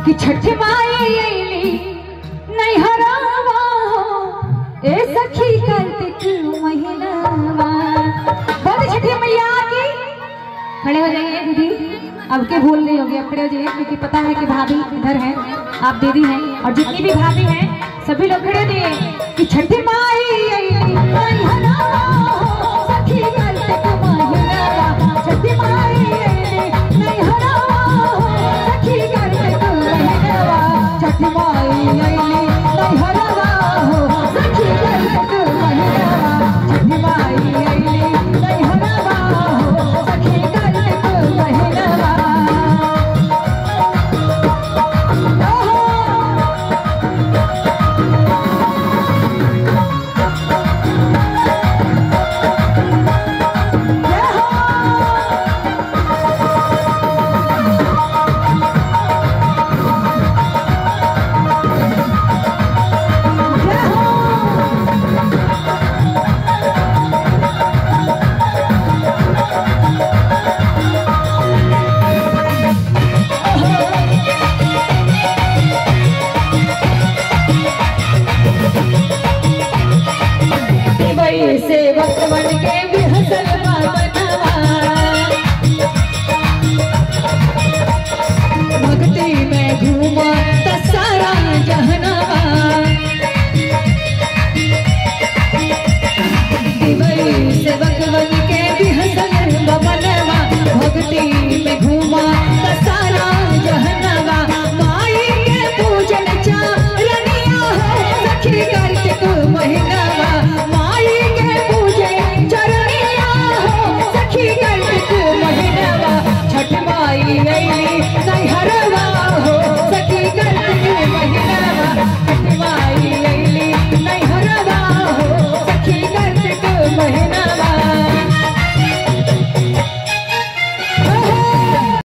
कि छठ माई अइली नहीं हरावा ए सखी कार्तिक महीनावा। बोल छठी मैया की। खड़े हो जाइए दीदी, अब के भूल नहीं होगी, अब खड़े हो जाइए क्योंकि पता है कि भाभी इधर है, आप दीदी हैं और जितनी भी भाभी हैं सभी लोग खड़े हो जाइए कि छठी माई अइली नहीं हरावा